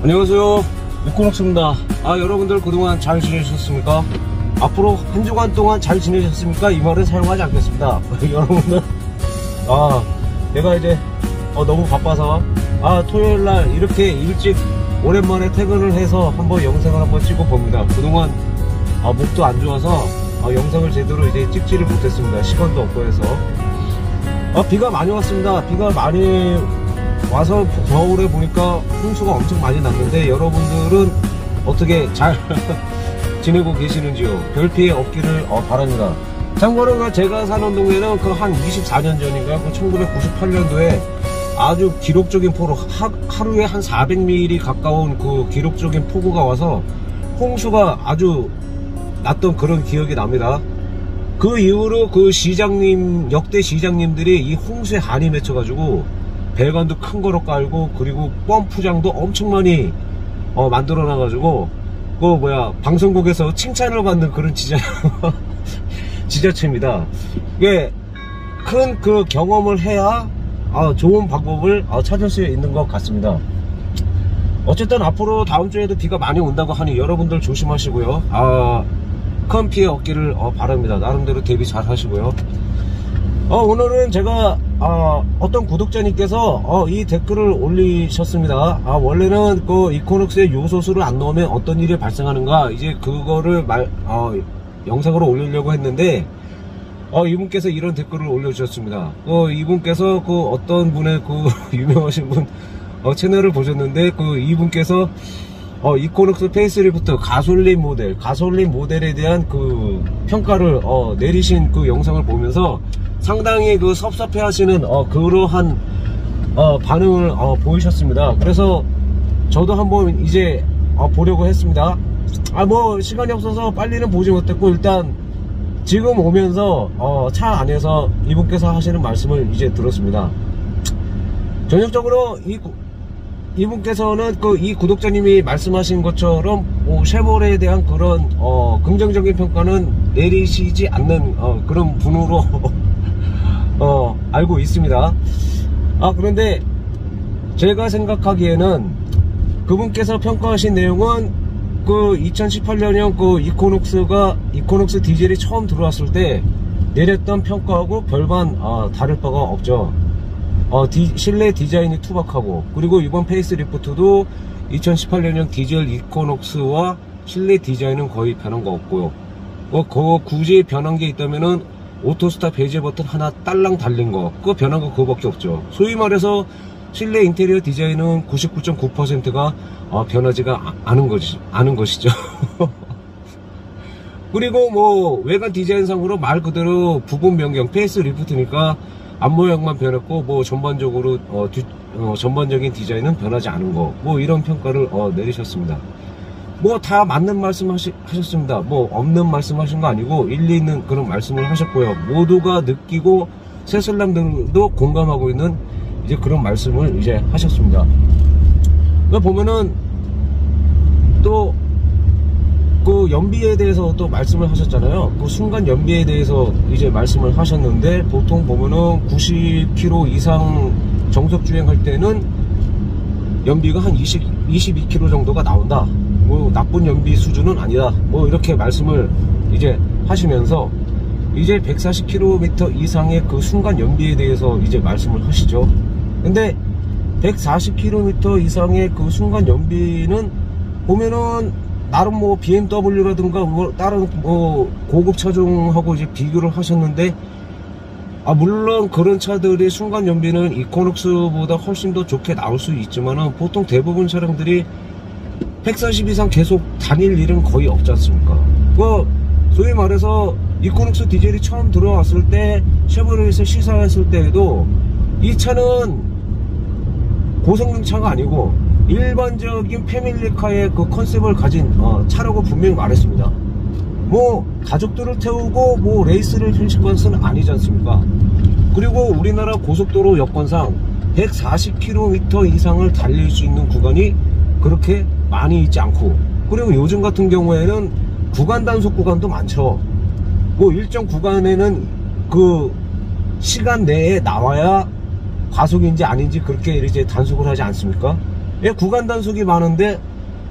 안녕하세요, 이코녹스입니다. 여러분들 그동안 잘 지내셨습니까? 앞으로 한 주간 동안 잘 지내셨습니까? 이 말은 사용하지 않겠습니다. 여러분들 내가 이제 너무 바빠서 토요일날 이렇게 일찍 오랜만에 퇴근을 해서 한번 영상을 한번 찍어 봅니다. 그동안 목도 안 좋아서 영상을 제대로 이제 찍지를 못했습니다. 시간도 없고 해서. 비가 많이 왔습니다. 비가 많이 와서 겨울에 보니까 홍수가 엄청 많이 났는데, 여러분들은 어떻게 잘 지내고 계시는지요? 별 피해 없기를 바랍니다. 참고로 제가 사는 동네는 한 24년 전인가, 1998년도에 아주 기록적인 폭우, 하루에 한 400mm 가까운 그 기록적인 폭우가 와서 홍수가 아주 났던 그런 기억이 납니다. 그 이후로 그 시장님, 역대 시장님들이 이 홍수에 한이 맺혀가지고 배관도 큰 거로 깔고, 그리고 펌프장도 엄청 많이 만들어 놔가지고 방송국에서 칭찬을 받는 그런 지자체입니다. 이게 큰 그 경험을 해야 좋은 방법을 찾을 수 있는 것 같습니다. 어쨌든 앞으로 다음 주에도 비가 많이 온다고 하니 여러분들 조심하시고요. 큰 피해 없기를 바랍니다. 나름대로 대비 잘 하시고요. 오늘은 제가 어떤 구독자님께서 이 댓글을 올리셨습니다. 원래는 그 이코녹스에 요소수를 안 넣으면 어떤 일이 발생하는가, 이제 그거를 영상으로 올리려고 했는데 이분께서 이런 댓글을 올려주셨습니다. 이분께서 어떤 분의 유명하신 분 채널을 보셨는데, 이분께서 이코녹스 페이스리프트 가솔린 모델에 대한 그 평가를 내리신 그 영상을 보면서 상당히 섭섭해 하시는 그러한 반응을 보이셨습니다. 그래서 저도 한번 이제 보려고 했습니다. 시간이 없어서 빨리는 보지 못했고, 일단 지금 오면서 차 안에서 이분께서 하시는 말씀을 이제 들었습니다. 전형적으로 이분께서는 이 구독자님이 말씀하신 것처럼 쉐보레에 대한 그런 긍정적인 평가는 내리시지 않는 그런 분으로 알고 있습니다. 그런데 제가 생각하기에는 그분께서 평가하신 내용은 2018년형 이코녹스 디젤이 처음 들어왔을 때 내렸던 평가하고 별반 다를 바가 없죠. 실내 디자인이 투박하고, 그리고 이번 페이스리프트도 2018년형 디젤 이코녹스와 실내 디자인은 거의 변한 거 없고요. 굳이 변한 게 있다면은 오토스타 배제 버튼 하나 딸랑 달린 거, 그거 변한 거 그거밖에 없죠. 소위 말해서 실내 인테리어 디자인은 99.9%가 변하지가 않은 것이죠. 그리고 외관 디자인상으로 말 그대로 부분 변경, 페이스리프트니까 앞모양만 변했고, 전반적으로 전반적인 디자인은 변하지 않은 거, 이런 평가를 내리셨습니다. 다 맞는 말씀 하셨습니다. 없는 말씀 하신 거 아니고 일리 있는 그런 말씀을 하셨고요. 모두가 느끼고 새슬람들도 공감하고 있는 이제 그런 말씀을 이제 하셨습니다. 보면은 또 연비에 대해서 또 말씀을 하셨잖아요. 순간 연비에 대해서 이제 말씀을 하셨는데, 보통 보면은 90km 이상 정속 주행할 때는 연비가 한 22km 정도가 나온다. 나쁜 연비 수준은 아니다. 이렇게 말씀을 이제 하시면서 이제 140km 이상의 그 순간 연비에 대해서 이제 말씀을 하시죠. 근데 140km 이상의 그 순간 연비는 보면은 나름 BMW라든가 다른 고급 차종하고 이제 비교를 하셨는데, 물론 그런 차들의 순간 연비는 이코녹스보다 훨씬 더 좋게 나올 수 있지만은, 보통 대부분 차량들이 140 이상 계속 다닐 일은 거의 없지 않습니까? 소위 말해서 이코녹스 디젤이 처음 들어왔을 때 쉐보레에서 시사했을 때에도 이 차는 고성능 차가 아니고 일반적인 패밀리카의 그 컨셉을 가진 차라고 분명히 말했습니다. 가족들을 태우고 레이스를 펼칠 것은 아니지 않습니까? 그리고 우리나라 고속도로 여건상 140km 이상을 달릴 수 있는 구간이 그렇게 많이 있지 않고, 그리고 요즘 같은 경우에는 구간 단속 구간도 많죠. 일정 구간에는 그 시간 내에 나와야 과속인지 아닌지 그렇게 이제 단속을 하지 않습니까? 예, 구간 단속이 많은데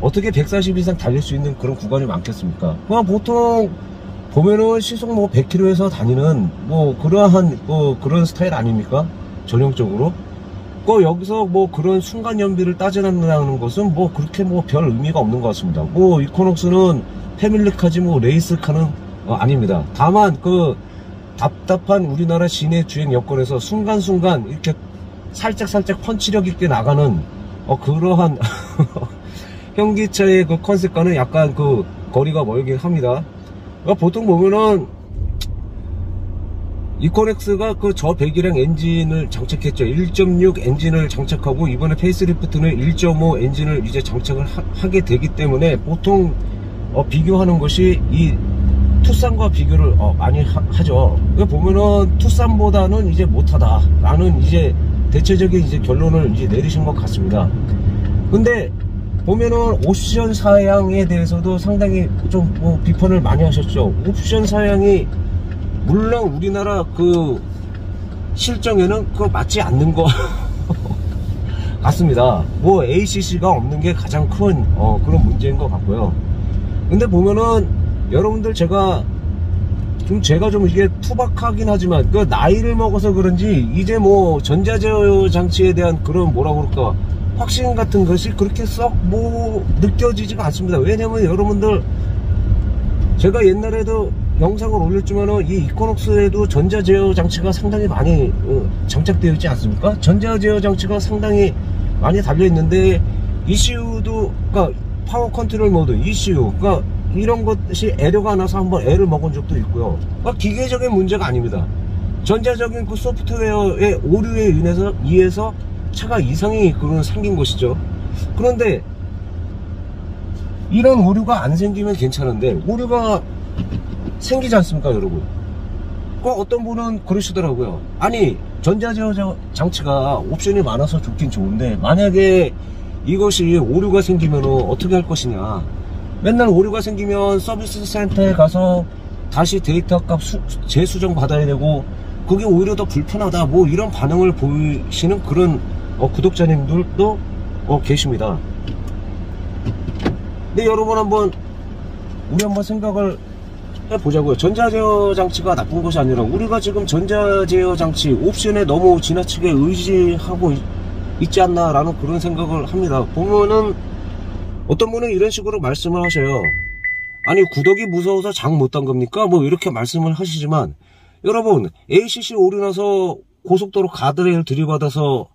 어떻게 140 이상 달릴 수 있는 그런 구간이 많겠습니까? 보통 보면은 시속 뭐 100km에서 다니는 뭐 그러한 뭐 그런 스타일 아닙니까? 전형적으로. 여기서 뭐 그런 순간 연비를 따져낸다는 것은 뭐 그렇게 뭐 별 의미가 없는 것 같습니다. 뭐 이코녹스는 패밀리카지 뭐 레이스카는 아닙니다. 다만 그 답답한 우리나라 시내 주행 여건에서 순간순간 이렇게 살짝 펀치력 있게 나가는 그러한 현기차의 그 컨셉과는 약간 그 거리가 멀긴 합니다. 보통 보면은 이코넥스가 그 저 배기량 엔진을 장착했죠. 1.6 엔진을 장착하고 이번에 페이스리프트는 1.5 엔진을 이제 장착을 하게 되기 때문에 보통 비교하는 것이 이 투싼과 비교를 많이 하죠. 보면은 투싼보다는 이제 못하다 라는 이제 대체적인 이제 결론을 이제 내리신 것 같습니다. 근데 보면은 옵션 사양에 대해서도 상당히 좀 비판을 많이 하셨죠. 옵션 사양이 물론 우리나라 그 실정에는 그거 맞지 않는 거 같습니다. 뭐 ACC가 없는 게 가장 큰 그런 문제인 것 같고요. 근데 보면은 여러분들 제가 좀 이게 투박하긴 하지만 그 나이를 먹어서 그런지 이제 뭐 전자제어 장치에 대한 그런 뭐라 그럴까 확신 같은 것이 그렇게 썩 뭐 느껴지지가 않습니다. 왜냐면 여러분들 제가 옛날에도 영상을 올렸지만은 이 이코녹스에도 전자제어 장치가 상당히 많이 장착되어 있지 않습니까? 전자제어 장치가 상당히 많이 달려 있는데 ECU도 그러니까 파워 컨트롤 모드 ECU 그러니까 이런 것이 에러가 나서 한번 애를 먹은 적도 있고요. 그러니까 기계적인 문제가 아닙니다. 전자적인 그 소프트웨어의 오류에 의해서 차가 이상이 그런 생긴 것이죠. 그런데 이런 오류가 안 생기면 괜찮은데 오류가 생기지 않습니까, 여러분? 어떤 분은 그러시더라고요. 아니 전자제어 장치가 옵션이 많아서 좋긴 좋은데 만약에 이것이 오류가 생기면 어떻게 할 것이냐. 맨날 오류가 생기면 서비스 센터에 가서 다시 데이터 값 재수정 받아야 되고 그게 오히려 더 불편하다 뭐 이런 반응을 보이시는 그런 구독자님들도 계십니다. 근데 여러분 우리 한번 생각을 해보자고요. 전자제어 장치가 나쁜 것이 아니라 우리가 지금 전자제어 장치 옵션에 너무 지나치게 의지하고 있지 않나 라는 그런 생각을 합니다. 보면은 어떤 분은 이런 식으로 말씀을 하셔요. 아니 구덕이 무서워서 장 못 단 겁니까? 뭐 이렇게 말씀을 하시지만 여러분 ACC 오류 나서 고속도로 가드레일 들이받아서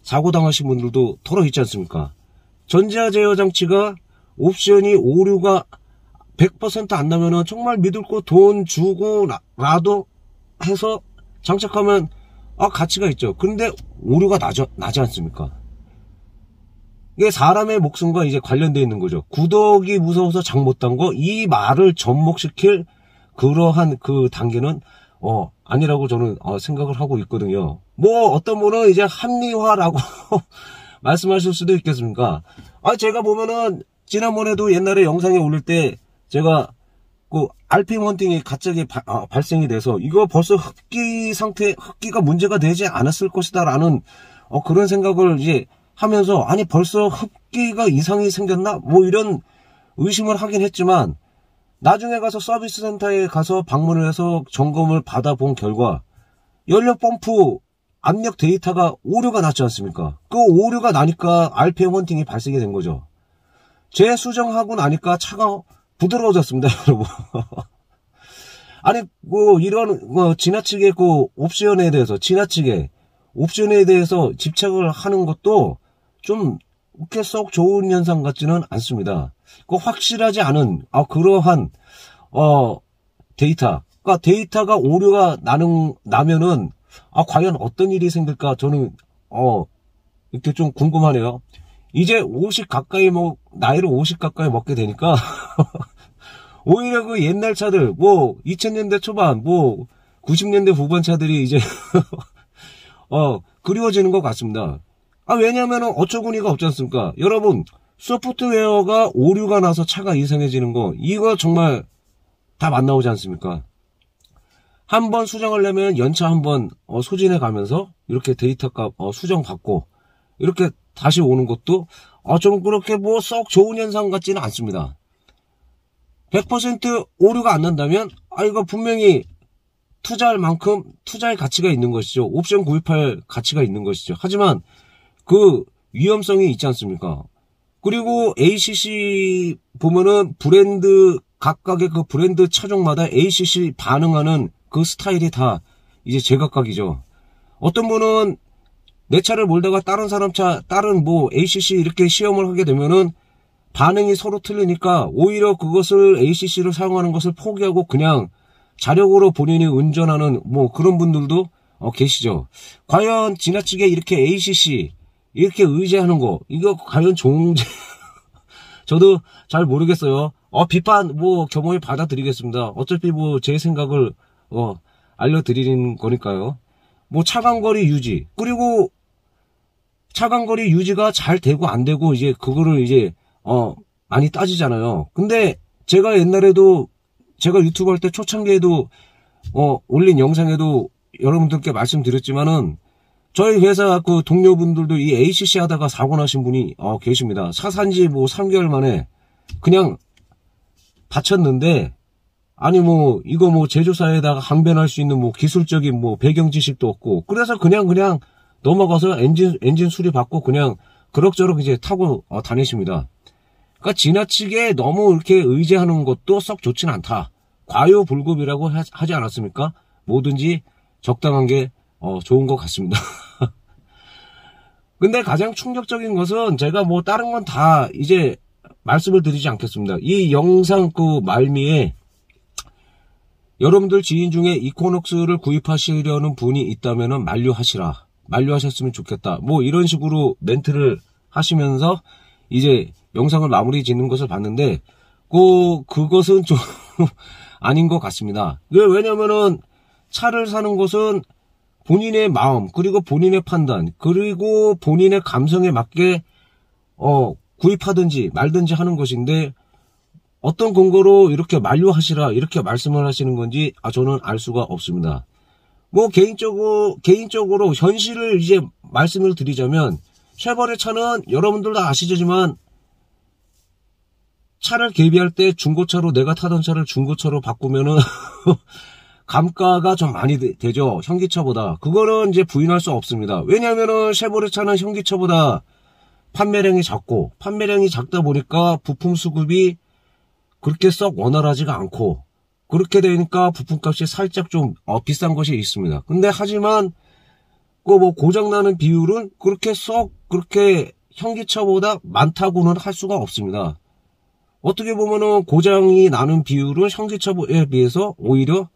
사고 당하신 분들도 털어 있지 않습니까? 전자제어 장치가 옵션이 오류가 100% 안 나면은 정말 믿을 거 돈 주고 라도 해서 장착하면 가치가 있죠. 근데 오류가 나지 않습니까? 이게 사람의 목숨과 이제 관련되어 있는 거죠. 구덕이 무서워서 장 못 단 거 이 말을 접목시킬 그러한 그 단계는 아니라고 저는 생각을 하고 있거든요. 뭐 어떤 분은 이제 합리화라고 말씀하실 수도 있겠습니까? 제가 보면은 지난번에도 옛날에 영상에 올릴 때 제가 그 RPM 헌팅이 갑자기 발생이 돼서 이거 벌써 흡기가 문제가 되지 않았을 것이다 라는 그런 생각을 이제 하면서 아니 벌써 흡기가 이상이 생겼나 뭐 이런 의심을 하긴 했지만 나중에 가서 서비스 센터에 가서 방문을 해서 점검을 받아본 결과 연료 펌프 압력 데이터가 오류가 났지 않습니까? 그 오류가 나니까 RPM 헌팅이 발생이 된 거죠. 재수정하고 나니까 차가 부드러워졌습니다, 여러분. 아니, 이런, 지나치게 옵션에 대해서 집착을 하는 것도 좀, 그렇게 썩 좋은 현상 같지는 않습니다. 확실하지 않은, 그러한, 데이터. 그러니까 데이터가 오류가 나면은, 과연 어떤 일이 생길까? 저는, 이렇게 좀 궁금하네요. 이제 50 가까이 나이를 50 가까이 먹게 되니까 오히려 그 옛날 차들 2000년대 초반 90년대 후반 차들이 이제 그리워지는 것 같습니다. 왜냐하면 어처구니가 없지 않습니까? 여러분 소프트웨어가 오류가 나서 차가 이상해지는 거 이거 정말 답 안 나오지 않습니까? 한번 수정하려면 연차 한번 소진해 가면서 이렇게 데이터 값 수정 받고 이렇게 다시 오는 것도 좀 그렇게 뭐 썩 좋은 현상 같지는 않습니다. 100% 오류가 안 난다면 이거 분명히 투자할 만큼 투자의 가치가 있는 것이죠. 옵션 구입할 가치가 있는 것이죠. 하지만 그 위험성이 있지 않습니까? 그리고 ACC 보면은 브랜드 각각의 그 브랜드 차종마다 ACC 반응하는 그 스타일이 다 이제 제각각이죠. 어떤 분은 내 차를 몰다가 다른 사람 차, 다른 뭐 ACC 이렇게 시험을 하게 되면은 반응이 서로 틀리니까 오히려 그것을 ACC를 사용하는 것을 포기하고 그냥 자력으로 본인이 운전하는 뭐 그런 분들도 계시죠. 과연 지나치게 이렇게 ACC 이렇게 의지하는 거 이거 과연 좋은지 저도 잘 모르겠어요. 비판 뭐 겸허히 받아들이겠습니다. 어차피 뭐 제 생각을 알려드리는 거니까요. 뭐 차간거리 유지, 그리고 차간거리 유지가 잘 되고 안 되고 이제 그거를 이제 많이 따지잖아요. 근데 제가 옛날에도 제가 유튜브 할 때 초창기에도 올린 영상에도 여러분들께 말씀드렸지만은 저희 회사 그 동료분들도 이 ACC 하다가 사고 나신 분이 계십니다. 차 산지 뭐 3개월 만에 그냥 다쳤는데, 아니 뭐 이거 뭐 제조사에다가 항변할 수 있는 뭐 기술적인 뭐 배경 지식도 없고, 그래서 그냥 넘어가서 엔진 수리 받고 그냥 그럭저럭 이제 타고 다니십니다. 그러니까 지나치게 너무 이렇게 의지하는 것도 썩 좋진 않다. 과요불급이라고 하지 않았습니까? 뭐든지 적당한 게 좋은 것 같습니다. 근데 가장 충격적인 것은 제가 뭐 다른 건 다 이제 말씀을 드리지 않겠습니다. 이 영상 그 말미에 여러분들 지인 중에 이코녹스를 구입하시려는 분이 있다면은 만류하셨으면 좋겠다. 뭐 이런 식으로 멘트를 하시면서 이제 영상을 마무리 짓는 것을 봤는데 그것은 좀 아닌 것 같습니다. 왜냐면은 차를 사는 것은 본인의 마음, 그리고 본인의 판단, 그리고 본인의 감성에 맞게 구입하든지 말든지 하는 것인데, 어떤 근거로 이렇게 만류하시라 이렇게 말씀을 하시는 건지 저는 알 수가 없습니다. 뭐 개인적으로 현실을 이제 말씀을 드리자면, 쉐보레 차는 여러분들도 아시지만 차를 개비할 때 중고차로, 내가 타던 차를 중고차로 바꾸면은 감가가 좀 많이 되죠. 현기차보다. 그거는 이제 부인할 수 없습니다. 왜냐면은 쉐보레 차는 현기차보다 판매량이 작고, 판매량이 작다 보니까 부품 수급이 그렇게 썩 원활하지가 않고, 그렇게 되니까 부품값이 살짝 좀 비싼 것이 있습니다. 근데 하지만 뭐 고장나는 비율은 그렇게 현기차보다 많다고는 할 수가 없습니다. 어떻게 보면은 고장이 나는 비율은 현기차에 비해서 오히려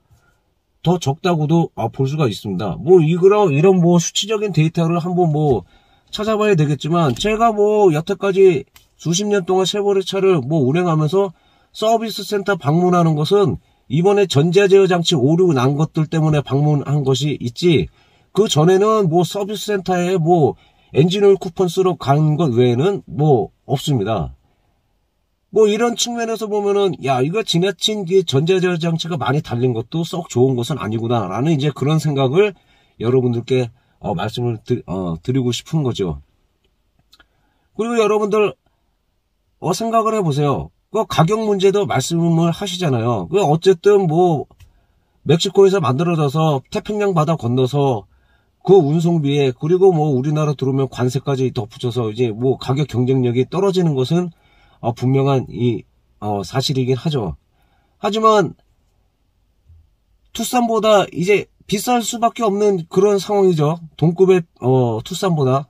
더 적다고도 볼 수가 있습니다. 뭐 이런 뭐 수치적인 데이터를 한번 뭐 찾아봐야 되겠지만, 제가 뭐 여태까지 수십 년 동안 쉐보레 차를 뭐 운행하면서 서비스 센터 방문하는 것은 이번에 전자제어 장치 오류 난 것들 때문에 방문한 것이 있지, 그 전에는 뭐 서비스 센터에 뭐 엔진오일 쿠폰 쓰러 간 것 외에는 뭐 없습니다. 뭐 이런 측면에서 보면은 이거 지나친 전자제어 장치가 많이 달린 것도 썩 좋은 것은 아니구나 라는 이제 그런 생각을 여러분들께 말씀을 드리고 싶은 거죠. 그리고 여러분들 생각을 해보세요. 그 가격 문제도 말씀을 하시잖아요. 그 어쨌든 뭐 멕시코에서 만들어져서 태평양 바다 건너서 그 운송비에, 그리고 뭐 우리나라 들어오면 관세까지 덧붙여서 이제 뭐 가격 경쟁력이 떨어지는 것은 분명한 사실이긴 하죠. 하지만 투싼보다 이제 비쌀 수밖에 없는 그런 상황이죠. 동급의 투싼보다.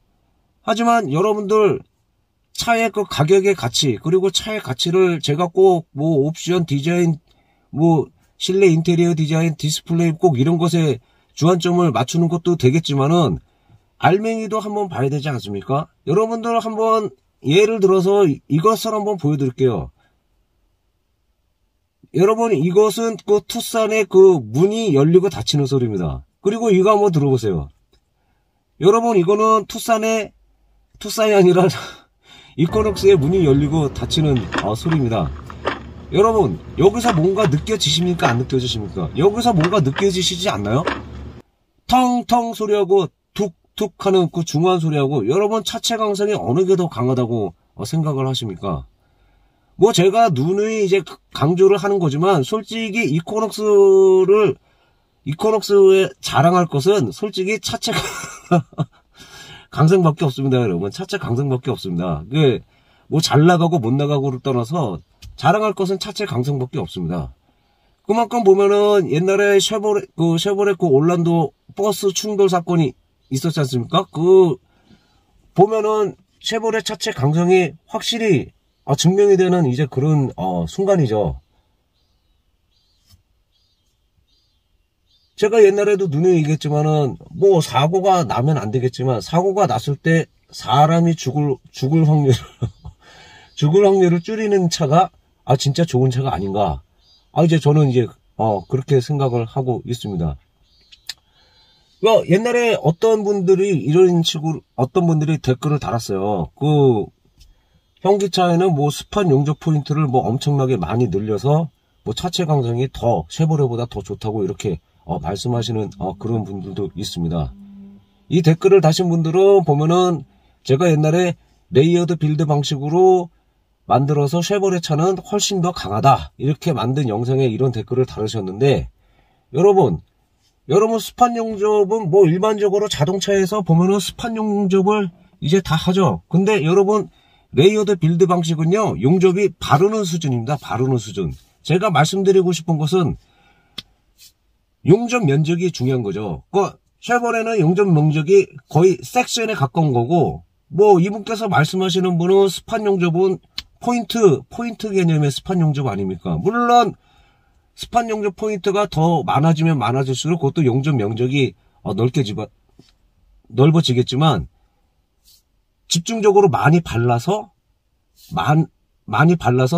하지만 여러분들 차의 그 가격의 가치, 그리고 차의 가치를 제가 꼭 뭐 옵션 디자인, 뭐 실내 인테리어 디자인, 디스플레이 꼭 이런 것에 주안점을 맞추는 것도 되겠지만은 알맹이도 한번 봐야 되지 않습니까? 여러분들 한번 예를 들어서 이것을 한번 보여드릴게요. 여러분, 이것은 그 투싼의 그 문이 열리고 닫히는 소리입니다. 그리고 이거 한번 들어보세요. 여러분, 이거는 투싼이 아니라 이코녹스의 문이 열리고 닫히는 소리입니다. 여러분, 여기서 뭔가 느껴지십니까? 안 느껴지십니까? 여기서 뭔가 느껴지시지 않나요? 텅텅 소리하고 툭툭 하는 그 중후한 소리하고 여러분 차체 강성이 어느 게 더 강하다고 생각을 하십니까? 뭐 제가 누누이 이제 강조를 하는 거지만 솔직히 이코녹스에 자랑할 것은 솔직히 차체 강성밖에 없습니다, 여러분. 차체 강성밖에 없습니다. 그게 뭐 잘 나가고 못 나가고를 떠나서 자랑할 것은 차체 강성밖에 없습니다. 그만큼 보면은 옛날에 쉐보레 그 올란도 버스 충돌 사건이 있었지 않습니까? 그 보면은 쉐보레 차체 강성이 확실히 증명이 되는 이제 그런 순간이죠. 제가 옛날에도 눈에 얘기했지만은 뭐 사고가 나면 안 되겠지만 사고가 났을 때 사람이 죽을 확률을 줄이는 차가 진짜 좋은 차가 아닌가. 이제 저는 이제 그렇게 생각을 하고 있습니다. 옛날에 어떤 분들이 댓글을 달았어요. 그 현기차에는 뭐 스판 용접 포인트를 뭐 엄청나게 많이 늘려서 뭐 차체 강성이 더 쉐보레보다 더 좋다고 이렇게 말씀하시는 그런 분들도 있습니다. 이 댓글을 다신 분들은 보면은 제가 옛날에 레이어드 빌드 방식으로 만들어서 쉐보레 차는 훨씬 더 강하다 이렇게 만든 영상에 이런 댓글을 달으셨는데, 여러분 스판 용접은 뭐 일반적으로 자동차에서 보면은 스판 용접을 이제 다 하죠. 근데 여러분 레이어드 빌드 방식은요, 용접이 바르는 수준입니다. 바르는 수준. 제가 말씀드리고 싶은 것은 용접 면적이 중요한 거죠. 쉐보레는 용접 면적이 거의 섹션에 가까운 거고, 뭐 이분께서 말씀하시는 분은 스판 용접은 포인트 개념의 스판 용접 아닙니까? 물론 스판 용접 포인트가 더 많아지면 많아질수록 그것도 용접 면적이 넓어지겠지만, 집중적으로 많이 발라서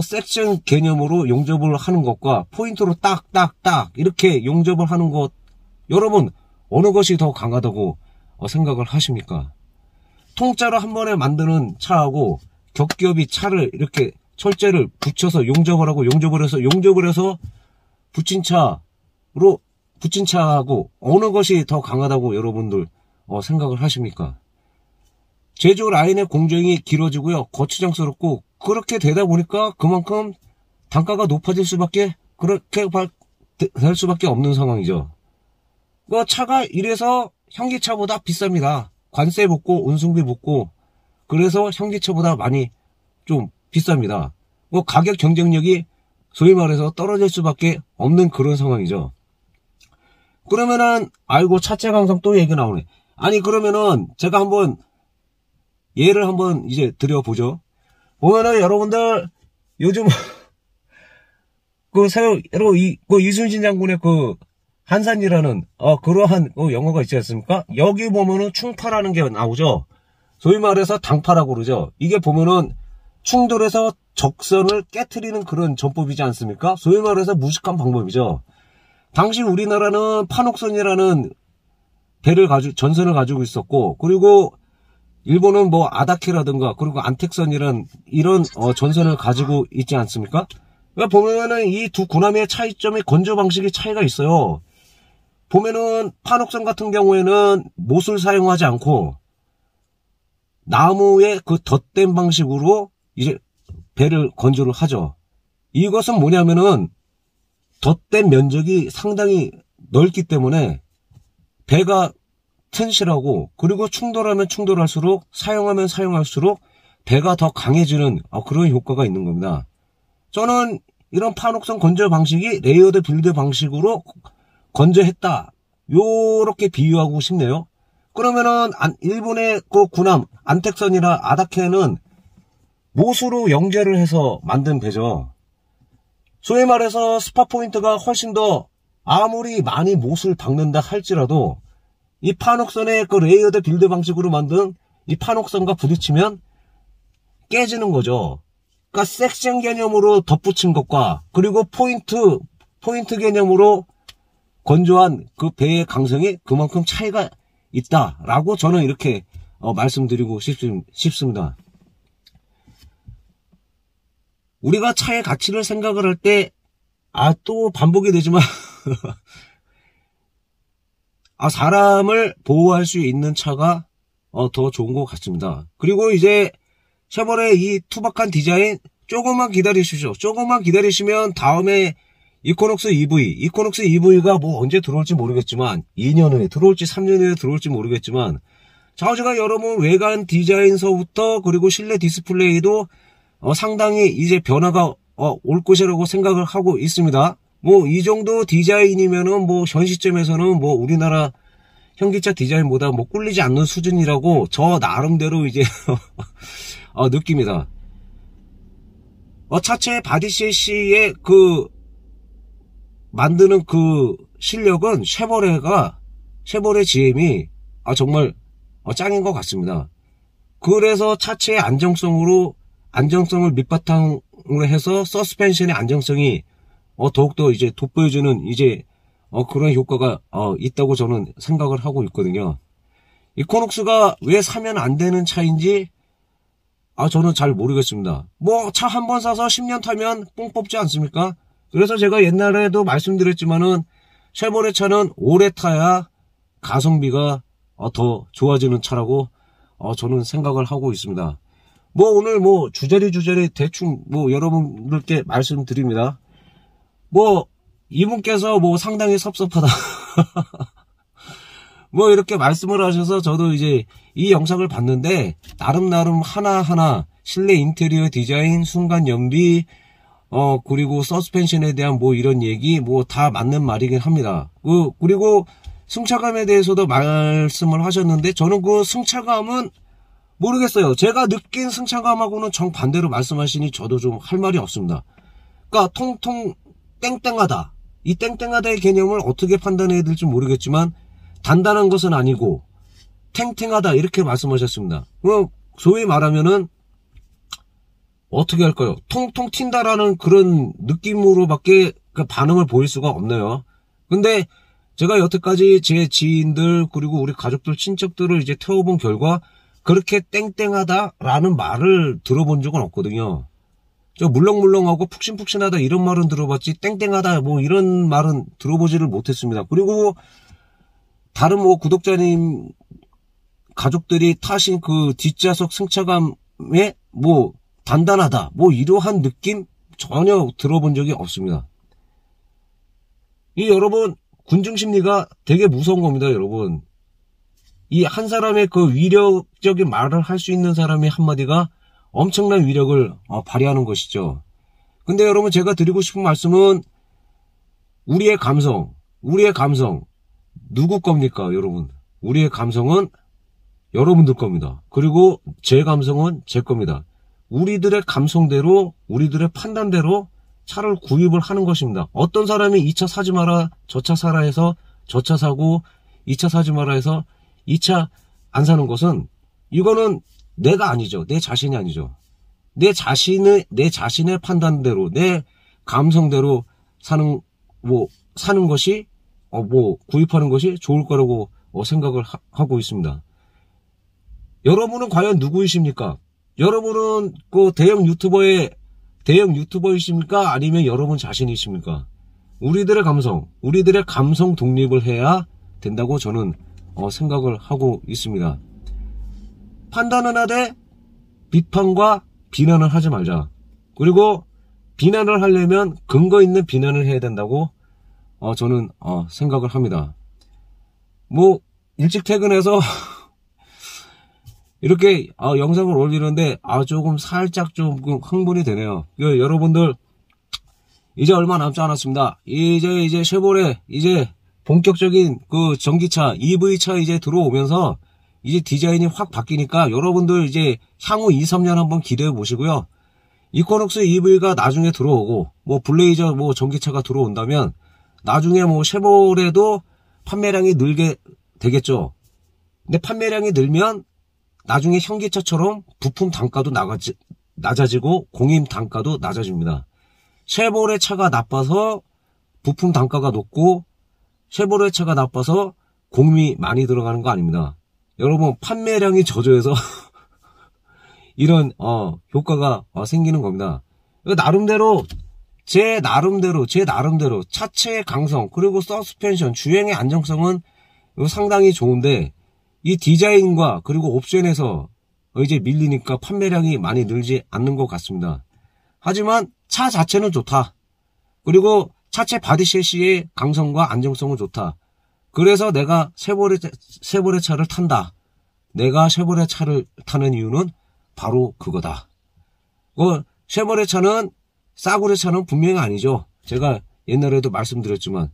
섹션 개념으로 용접을 하는 것과 포인트로 딱딱딱 이렇게 용접을 하는 것, 여러분 어느 것이 더 강하다고 생각을 하십니까? 통짜로 한 번에 만드는 차하고 겹겹이 차를 이렇게 철제를 붙여서 용접을 해서 붙인 차하고 어느 것이 더 강하다고 여러분들 생각을 하십니까? 제조 라인의 공정이 길어지고요, 거추장스럽고, 그렇게 되다 보니까 그만큼 단가가 높아질 수밖에, 그렇게 될 수밖에 없는 상황이죠. 차가 이래서 현기차보다 비쌉니다. 관세 붙고 운송비 붙고, 그래서 현기차보다 많이 좀 비쌉니다. 가격 경쟁력이 소위 말해서 떨어질 수밖에 없는 그런 상황이죠. 그러면은 차체 강성 또 얘기 나오네. 그러면은 제가 예를 한번 이제 드려보죠. 보면은 여러분들 요즘 이순신 장군의 한산이라는 그러한 영화가 있지 않습니까? 여기 보면은 충파라는 게 나오죠. 소위 말해서 당파라고 그러죠. 이게 보면은 충돌해서 적선을 깨트리는 그런 전법이지 않습니까? 소위 말해서 무식한 방법이죠. 당시 우리나라는 판옥선이라는 전선을 가지고 있었고, 그리고 일본은 뭐 아다케라든가 그리고 안택선이란 이런 전선을 가지고 있지 않습니까? 그러니까 보면은 이 두 군함의 차이점이 건조 방식의 차이가 있어요. 보면은 판옥선 같은 경우에는 못을 사용하지 않고 나무의 그 덧댄 방식으로 이제 배를 건조를 하죠. 이것은 뭐냐면은 덧댄 면적이 상당히 넓기 때문에 배가 튼실하고, 그리고 충돌하면 충돌할수록, 사용하면 사용할수록 배가 더 강해지는 그런 효과가 있는 겁니다. 저는 이런 판옥선 건조 방식이 레이어드 빌드 방식으로 건조했다, 요렇게 비유하고 싶네요. 그러면은 일본의 그 군함 안택선이나 아다케는 못으로 연결을 해서 만든 배죠. 소위 말해서 스파 포인트가 훨씬 더, 아무리 많이 못을 박는다 할지라도 이 판옥선의 그 레이어드 빌드 방식으로 만든 이 판옥선과 부딪히면 깨지는 거죠. 그러니까 섹션 개념으로 덧붙인 것과, 그리고 포인트 개념으로 건조한 그 배의 강성이 그만큼 차이가 있다라고 저는 이렇게 말씀드리고 싶습니다. 우리가 차의 가치를 생각을 할 때, 또 반복이 되지만 사람을 보호할 수 있는 차가 더 좋은 것 같습니다. 그리고 이제 쉐보레 이 투박한 디자인 조금만 기다리십시오. 조금만 기다리시면 다음에 이코녹스 EV가 뭐 언제 들어올지 모르겠지만 2년 후에 들어올지 3년 후에 들어올지 모르겠지만 제가 여러분 외관 디자인서부터 그리고 실내 디스플레이도 상당히 이제 변화가 올 것이라고 생각을 하고 있습니다. 뭐 이 정도 디자인이면은 뭐 현 시점에서는 뭐 우리나라 현기차 디자인보다 뭐 꿀리지 않는 수준이라고 저 나름대로 이제 느낍니다. 차체 바디 셰시의 그 만드는 그 실력은 쉐보레 GM이 정말 짱인 것 같습니다. 그래서 차체의 안정성을 밑바탕으로 해서 서스펜션의 안정성이 더욱더 이제 돋보여주는 이제 그런 효과가 있다고 저는 생각을 하고 있거든요. 이코녹스가 왜 사면 안 되는 차인지 저는 잘 모르겠습니다. 뭐 차 한 번 사서 10년 타면 뽕 뽑지 않습니까? 그래서 제가 옛날에도 말씀드렸지만은 쉐보레 차는 오래 타야 가성비가 더 좋아지는 차라고 저는 생각을 하고 있습니다. 뭐 오늘 뭐 주저리 대충 뭐 여러분들께 말씀드립니다. 뭐 이분께서 뭐 상당히 섭섭하다 뭐 이렇게 말씀을 하셔서 저도 이제 이 영상을 봤는데 나름 하나하나 실내 인테리어 디자인, 순간 연비 그리고 서스펜션에 대한 뭐 이런 얘기 뭐 다 맞는 말이긴 합니다. 그리고 승차감에 대해서도 말씀을 하셨는데 저는 그 승차감은 모르겠어요. 제가 느낀 승차감하고는 정반대로 말씀하시니 저도 좀 할 말이 없습니다. 그러니까 통통 땡땡하다. 이 땡땡하다의 개념을 어떻게 판단해야 될지 모르겠지만 단단한 것은 아니고 탱탱하다 이렇게 말씀하셨습니다. 소위 말하면은 어떻게 할까요? 통통 튄다라는 그런 느낌으로밖에 반응을 보일 수가 없네요. 근데 제가 여태까지 제 지인들 그리고 우리 가족들 친척들을 이제 태워본 결과 그렇게 땡땡하다라는 말을 들어본 적은 없거든요. 저 물렁물렁하고 푹신푹신하다 이런 말은 들어봤지 땡땡하다 뭐 이런 말은 들어보지를 못했습니다. 그리고 다른 뭐 구독자님 가족들이 타신 그 뒷좌석 승차감에 뭐 단단하다 뭐 이러한 느낌 전혀 들어본 적이 없습니다. 이 여러분 군중심리가 되게 무서운 겁니다. 여러분 이 한 사람의 그 위력적인 말을 할 수 있는 사람의 한마디가 엄청난 위력을 발휘하는 것이죠. 근데 여러분 제가 드리고 싶은 말씀은 우리의 감성 누구 겁니까 여러분? 우리의 감성은 여러분들 겁니다. 그리고 제 감성은 제 겁니다. 우리들의 감성대로 우리들의 판단대로 차를 구입을 하는 것입니다. 어떤 사람이 이 차 사지 마라 저 차 사라 해서 저 차 사고 이 차 사지 마라 해서 이 차 안 사는 것은 이거는 내가 아니죠. 내 자신이 아니죠. 내 자신의 판단대로 내 감성대로 사는 것이 구입하는 것이 좋을 거라고 생각을 하고 있습니다. 여러분은 과연 누구이십니까? 여러분은 그 대형 유튜버이십니까? 아니면 여러분 자신이십니까? 우리들의 감성 독립을 해야 된다고 저는 생각을 하고 있습니다. 판단은 하되 비판과 비난을 하지 말자. 그리고 비난을 하려면 근거 있는 비난을 해야 된다고 저는 생각을 합니다. 뭐 일찍 퇴근해서 이렇게 영상을 올리는데 조금 살짝 좀 흥분이 되네요. 여러분들 이제 얼마 남지 않았습니다. 이제 쉐보레 이제 본격적인 그 전기차 EV차 이제 들어오면서 이제 디자인이 확 바뀌니까 여러분들 이제 향후 2-3년 한번 기대해 보시고요. 이코녹스 EV가 나중에 들어오고 뭐 블레이저 뭐 전기차가 들어온다면 나중에 뭐 쉐보레도 판매량이 늘게 되겠죠. 근데 판매량이 늘면 나중에 현기차처럼 부품 단가도 낮아지고 공임 단가도 낮아집니다. 쉐보레 차가 나빠서 부품 단가가 높고 쉐보레 차가 나빠서 공임이 많이 들어가는 거 아닙니다. 여러분 판매량이 저조해서 이런 효과가 생기는 겁니다. 제 나름대로 차체의 강성 그리고 서스펜션 주행의 안정성은 상당히 좋은데 이 디자인과 그리고 옵션에서 이제 밀리니까 판매량이 많이 늘지 않는 것 같습니다. 하지만 차 자체는 좋다. 그리고 차체 바디 셰시의 강성과 안정성은 좋다. 그래서 내가 쉐보레 차를 탄다. 내가 쉐보레 차를 타는 이유는 바로 그거다. 쉐보레 차는 싸구려 차는 분명히 아니죠. 제가 옛날에도 말씀드렸지만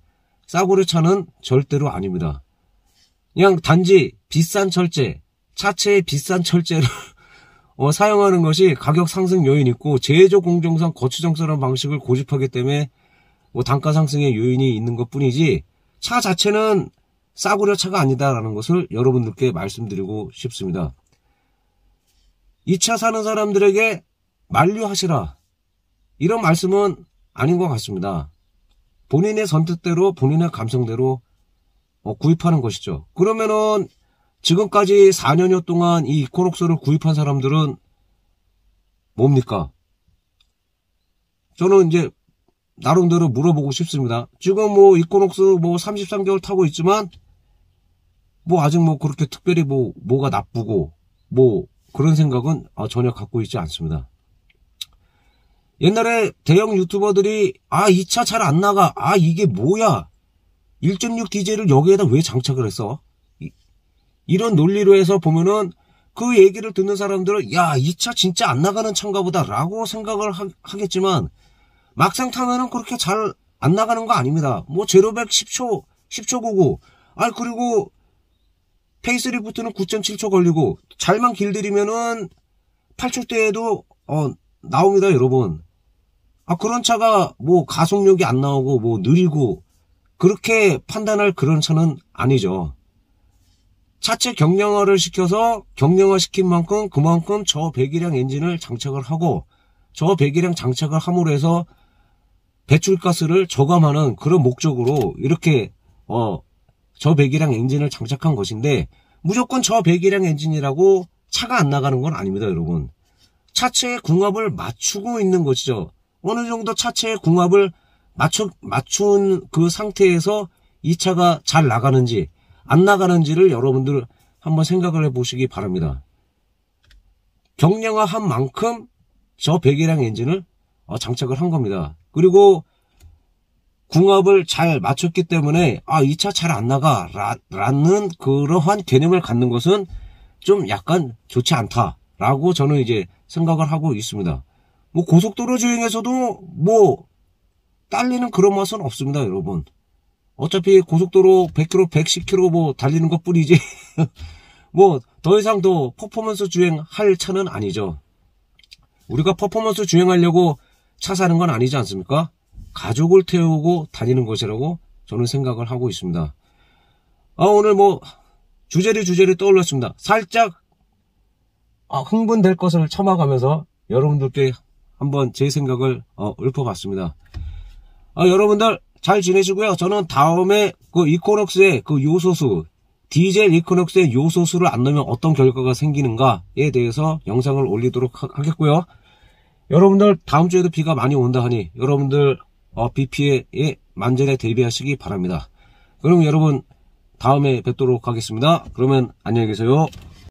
싸구려 차는 절대로 아닙니다. 그냥 단지 비싼 철제, 차체의 비싼 철제를 사용하는 것이 가격 상승 요인이 있고 제조 공정상 거추장스러운 방식을 고집하기 때문에 단가 상승의 요인이 있는 것 뿐이지 차 자체는 싸구려 차가 아니다라는 것을 여러분들께 말씀드리고 싶습니다. 이 차 사는 사람들에게 만류하시라 이런 말씀은 아닌 것 같습니다. 본인의 선택대로 본인의 감성대로 구입하는 것이죠. 그러면은 지금까지 4년여 동안 이 이코녹스를 구입한 사람들은 뭡니까? 저는 이제 나름대로 물어보고 싶습니다. 지금 이코녹스 33개월 타고 있지만 아직 그렇게 특별히 뭐가 나쁘고 그런 생각은 전혀 갖고 있지 않습니다. 옛날에 대형 유튜버들이 이 차 잘 안 나가, 이게 뭐야, 1.6 디젤을 여기에다 왜 장착을 했어, 이런 논리로 해서 보면은 그 얘기를 듣는 사람들은 야, 이 차 진짜 안 나가는 차인가 보다 라고 생각을 하겠지만 막상 타면은 그렇게 잘 안 나가는 거 아닙니다. 제로백 10초 99. 그리고 페이스리프트는 9.7초 걸리고 잘만 길들이면은 8초대에도 나옵니다, 여러분. 그런 차가 가속력이 안 나오고 느리고 그렇게 판단할 그런 차는 아니죠. 차체 경량화를 시켜서 경량화 시킨 만큼 그만큼 저배기량 엔진을 장착을 하고 저배기량 장착을 함으로 해서 배출가스를 저감하는 그런 목적으로 이렇게 저배기량 엔진을 장착한 것인데 무조건 저배기량 엔진이라고 차가 안 나가는 건 아닙니다, 여러분. 차체의 궁합을 맞추고 있는 것이죠. 어느 정도 차체의 궁합을 맞춘 그 상태에서 이 차가 잘 나가는지 안 나가는지를 여러분들 한번 생각을 해보시기 바랍니다. 경량화한 만큼 저배기량 엔진을 장착을 한 겁니다. 그리고 궁합을 잘 맞췄기 때문에 이 차 잘 안 나가 라는 그러한 개념을 갖는 것은 좀 약간 좋지 않다라고 저는 이제 생각을 하고 있습니다. 고속도로 주행에서도 딸리는 그런 맛은 없습니다, 여러분. 어차피 고속도로 100km, 110km 달리는 것 뿐이지 더 이상 더 퍼포먼스 주행할 차는 아니죠. 우리가 퍼포먼스 주행하려고 차 사는 건 아니지 않습니까? 가족을 태우고 다니는 것이라고 저는 생각을 하고 있습니다. 오늘 주제를 떠올렸습니다. 살짝 흥분될 것을 참아가면서 여러분들께 한번 제 생각을 읊어봤습니다. 여러분들 잘 지내시고요. 저는 다음에 그 이코녹스의 그 요소수, 디젤 이코녹스의 요소수를 안 넣으면 어떤 결과가 생기는가에 대해서 영상을 올리도록 하겠고요. 여러분들 다음 주에도 비가 많이 온다 하니 여러분들 비 피해에 만전에 대비하시기 바랍니다. 그럼 여러분 다음에 뵙도록 하겠습니다. 그러면 안녕히 계세요.